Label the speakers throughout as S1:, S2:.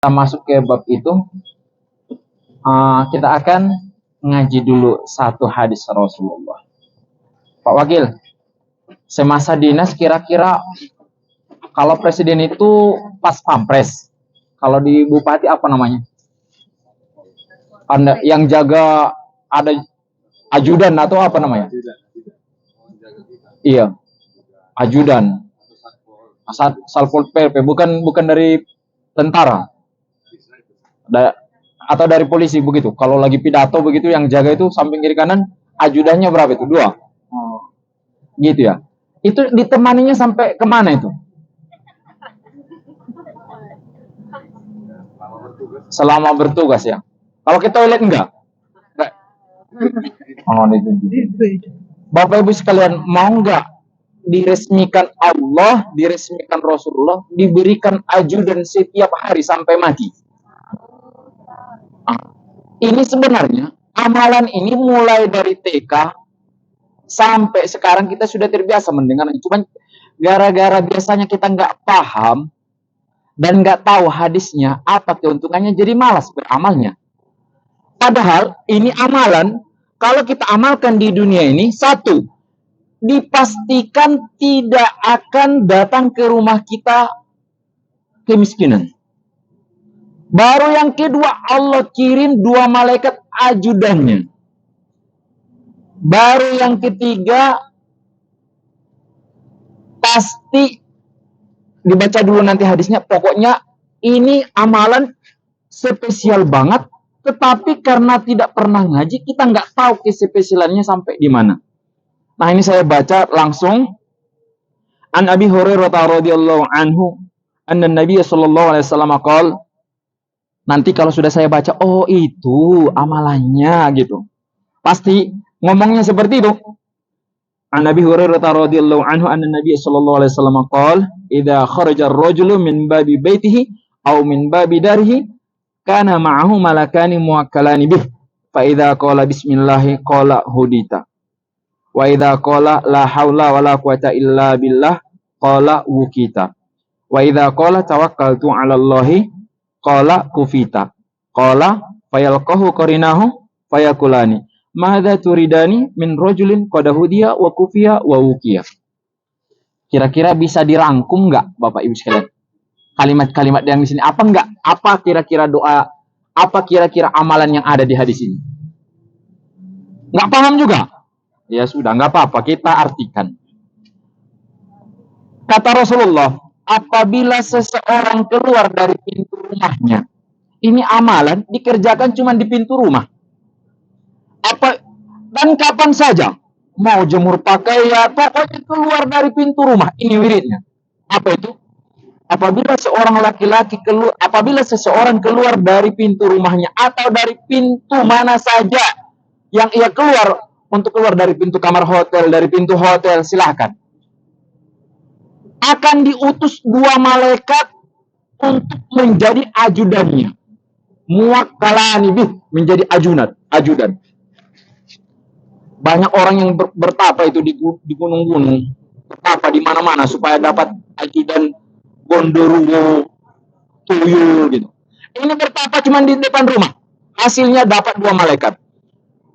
S1: Kita masuk ke bab itu, kita akan ngaji dulu satu hadis Rasulullah. Pak Wakil, semasa dinas kira-kira kalau presiden itu pas pampres, kalau di bupati apa namanya? Anda yang jaga ada ajudan atau apa namanya? Iya, ajudan. Salpol PP bukan dari tentara. Atau dari polisi begitu. Kalau lagi pidato begitu yang jaga itu samping kiri kanan, ajudannya berapa itu? 2. Gitu ya. Itu ditemaninya sampai kemana itu? Selama bertugas ya. Kalau ke toilet enggak? Oh, itu. Bapak Ibu sekalian, mau enggak diresmikan Allah, diresmikan Rasulullah, diberikan ajudan setiap hari sampai mati? Ini sebenarnya amalan ini mulai dari TK sampai sekarang kita sudah terbiasa mendengarnya. Cuman gara-gara biasanya kita nggak paham dan nggak tahu hadisnya apa keuntungannya, jadi malas beramalnya. Padahal ini amalan, kalau kita amalkan di dunia ini, satu, dipastikan tidak akan datang ke rumah kita kemiskinan. Baru yang kedua, Allah kirim 2 malaikat ajudannya. Baru yang ketiga, pasti dibaca dulu nanti hadisnya. Pokoknya ini amalan spesial banget. Tetapi karena tidak pernah ngaji, kita nggak tahu kespesialannya sampai di mana. Nah, ini saya baca langsung. An Abi Hurairah radhiyallahu anhu, anna Nabi sallallahu alaihi wasallam qala. Nanti kalau sudah saya baca, oh itu amalannya gitu. Pasti ngomongnya seperti itu. An Nabi Hurairah radhiyallahu anhu anna Nabi sallallahu alaihi wasallam qala, "Idza kharaja ar-rajulu min babi baitihi aw min babi darihi, kana ma'ahu malakani muwakkalani bih. Fa idza qala bismillah qala hudita. Wa idza qala la haula wala quwata illa billah qala wukita. Wa idza qala tawakkaltu 'ala Allahi qala kufita. Qala fayalqahu qarinahu fayakulani. Madza turidani min rajulin qad hudiya wa kufiya wa wukiya." Kira-kira bisa dirangkum enggak Bapak Ibu sekalian? Kalimat-kalimat yang di sini apa enggak? Apa kira-kira doa? Apa kira-kira amalan yang ada di hadis ini? Enggak paham juga? Ya sudah, enggak apa-apa, kita artikan. Kata Rasulullah, apabila seseorang keluar dari pintu rumahnya, ini amalan dikerjakan cuma di pintu rumah. Dan kapan saja, mau jemur pakaian, pokoknya keluar dari pintu rumah, ini wiridnya. Apa itu? Apabila seseorang keluar dari pintu rumahnya atau dari pintu mana saja yang ia keluar, untuk keluar dari pintu kamar hotel, dari pintu hotel, silahkan. Akan diutus 2 malaikat untuk menjadi ajudannya. Muwakkalani bih, menjadi ajudan. Banyak orang yang bertapa itu di gunung-gunung, bertapa di mana-mana supaya dapat ajudan gondoruo, tuyul gitu. Ini bertapa cuma di depan rumah. Hasilnya dapat 2 malaikat.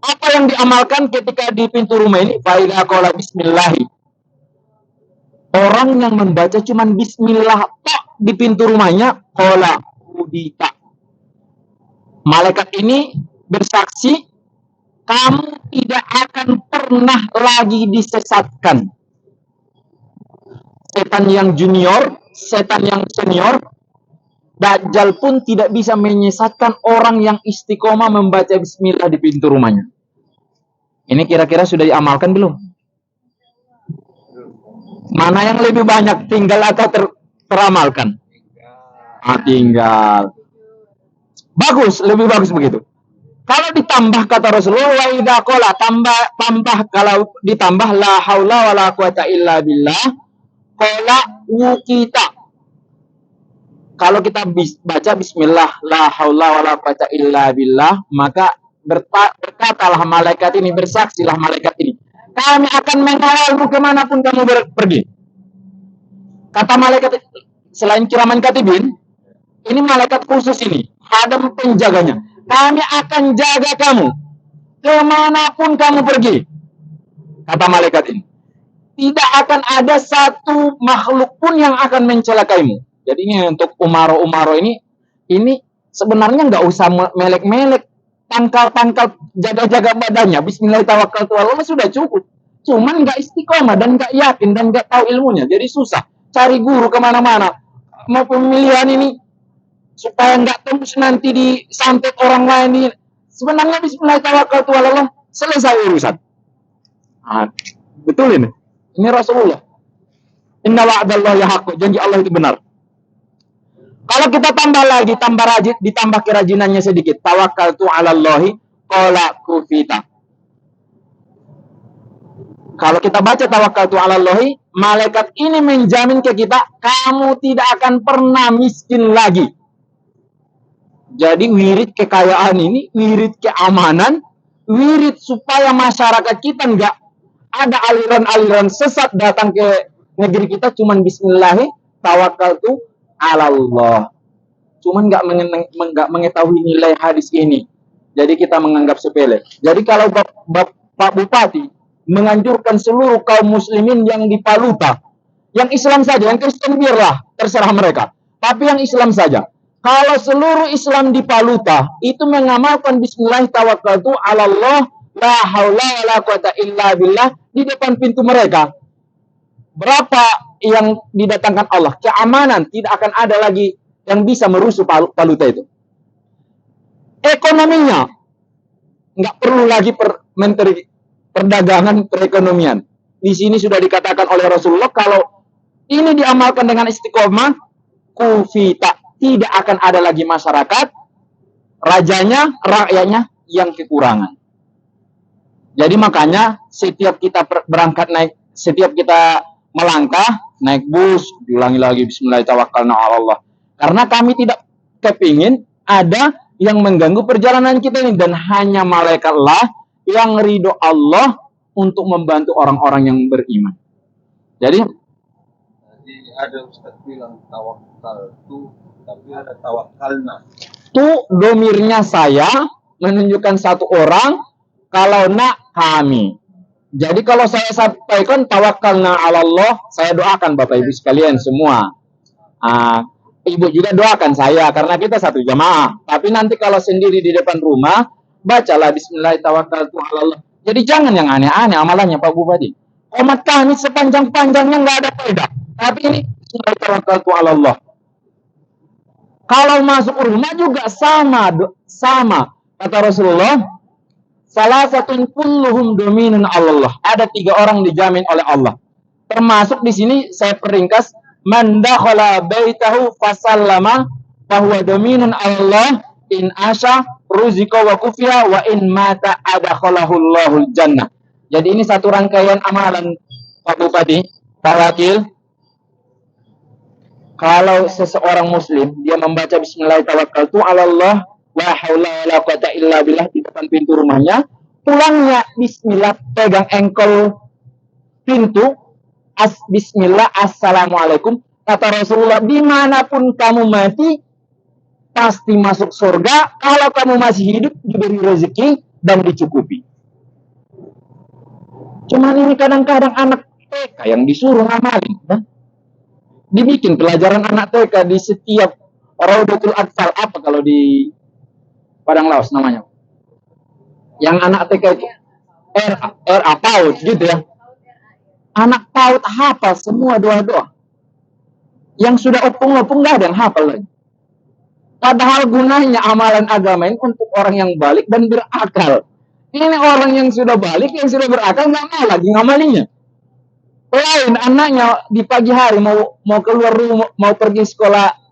S1: Apa yang diamalkan ketika di pintu rumah ini? Fa'idha qala bismillahi. Orang yang membaca cuma bismillah di pintu rumahnya, qala hudita. Malaikat ini bersaksi, kamu tidak akan pernah lagi disesatkan. Setan yang junior, setan yang senior, Dajjal pun tidak bisa menyesatkan orang yang istiqomah membaca bismillah di pintu rumahnya. Ini kira-kira sudah diamalkan belum? Mana yang lebih banyak, tinggal atau teramalkan? Tinggal. Bagus, lebih bagus begitu. Kalau ditambah kata Rasulullah, wa idza qala, tambah kalau ditambah la haula wala quwata illa billah, qala wukita. Kalau kita baca bismillah la haula wala quwata illa billah, maka berkatalah malaikat ini, bersaksilah malaikat ini, kami akan mengawalmu kemanapun kamu pergi. Kata malaikat, selain kiraman katibin, Ini malaikat khusus ini, ada penjaganya. Kami akan jaga kamu kemanapun kamu pergi, kata malaikat ini. Tidak akan ada satu makhluk pun yang akan mencelakaimu. Jadi ini untuk umaro ini sebenarnya nggak usah melek-melek, tangkal-tangkal, jaga-jaga badannya. Bismillahirrahmanirrahim sudah cukup. Cuman nggak istiqomah dan nggak yakin dan nggak tahu ilmunya. Jadi susah cari guru kemana-mana. Mau pemilihan ini supaya nggak tembus nanti disantet orang lain ini. Sebenarnya Bismillahirrahmanirrahim selesai urusan. Betul ini. Ini Rasulullah. Inna wa'dallahi haqqun. Janji Allah itu benar. Kalau kita tambah lagi, ditambah kerajinannya sedikit. Tawakkaltu 'alallahi qala kufita. Kalau kita baca tawakkaltu 'alallahi, malaikat ini menjamin ke kita, kamu tidak akan pernah miskin lagi. Jadi wirid kekayaan ini, wirid keamanan, wirid supaya masyarakat kita enggak ada aliran-aliran sesat datang ke negeri kita, cuman bismillah, tawakkaltu 'alallah. Cuman enggak mengetahui nilai hadis ini. Jadi kita menganggap sepele. Jadi kalau Pak Bupati menganjurkan seluruh kaum muslimin yang di Paluta, yang Islam saja, yang Kristen biarlah, terserah mereka. Tapi yang Islam saja. Kalau seluruh Islam di Paluta itu mengamalkan bismillah tawakkaltu 'alallah la haula wala quwata illa billah di depan pintu mereka, berapa yang didatangkan Allah? Keamanan, tidak akan ada lagi yang bisa merusuh Paluta itu. Ekonominya, nggak perlu lagi Menteri Perdagangan Perekonomian. Di sini sudah dikatakan oleh Rasulullah, kalau ini diamalkan dengan istiqomah, kufita, tidak akan ada lagi masyarakat, rajanya, rakyatnya yang kekurangan. Jadi makanya setiap kita berangkat setiap kita melangkah, naik bus, diulangi lagi bismillahirrahmanirrahim. Karena kami tidak kepingin ada yang mengganggu perjalanan kita ini. Dan hanya malaikatlah yang ridho Allah untuk membantu orang-orang yang beriman. Jadi
S2: ada Ustaz bilang tawakal tu, tapi ada tawakalna.
S1: Tu domirnya saya menunjukkan satu orang, kalau kami. Jadi kalau saya sampaikan tawakkalna 'alallah, saya doakan Bapak Ibu sekalian semua. Ibu juga doakan saya karena kita satu jamaah. Tapi nanti kalau sendiri di depan rumah, bacalah bismillahirrahmanirrahim. Jadi jangan yang aneh-aneh amalannya Pak Bupati. Komat kami sepanjang-panjangnya nggak ada faedah. Tapi ini bismillahirrahmanirrahim. Kalau masuk rumah juga sama. Kata Rasulullah, salah satu kulluhum dominun Allah. Ada 3 orang dijamin oleh Allah. Termasuk di sini saya peringkas, man dakhala baitahu fasallama fahuwa dominun Allah in asya ruzika wa kufiya wa in mata adakhalahul jannah. Jadi ini satu rangkaian amalan Pak Bupati, Pak Wakil. Kalau seseorang muslim dia membaca bismillahirrahmanirrahim 'alallah la haula wala quwata illa billah di depan pintu rumahnya, pulangnya bismillah, pegang engkol pintu, bismillah, assalamualaikum, kata Rasulullah, dimanapun kamu mati pasti masuk surga. Kalau kamu masih hidup diberi rezeki dan dicukupi. Cuman ini kadang-kadang anak TK yang disuruh ngamalin, kan? Dibikin pelajaran anak TK di setiap Raudatul Atfal, apa kalau di Padang Laos namanya, yang anak TK itu RA PAUD gitu ya. Anak PAUD hafal semua doa-doa. Yang sudah opung-opung nggak ada yang hafal lagi. Padahal gunanya amalan agama ini untuk orang yang balik dan berakal. Ini orang yang sudah balik, yang sudah berakal nggak mau lagi ngamalinya. Lain anaknya di pagi hari mau keluar rumah, mau pergi sekolah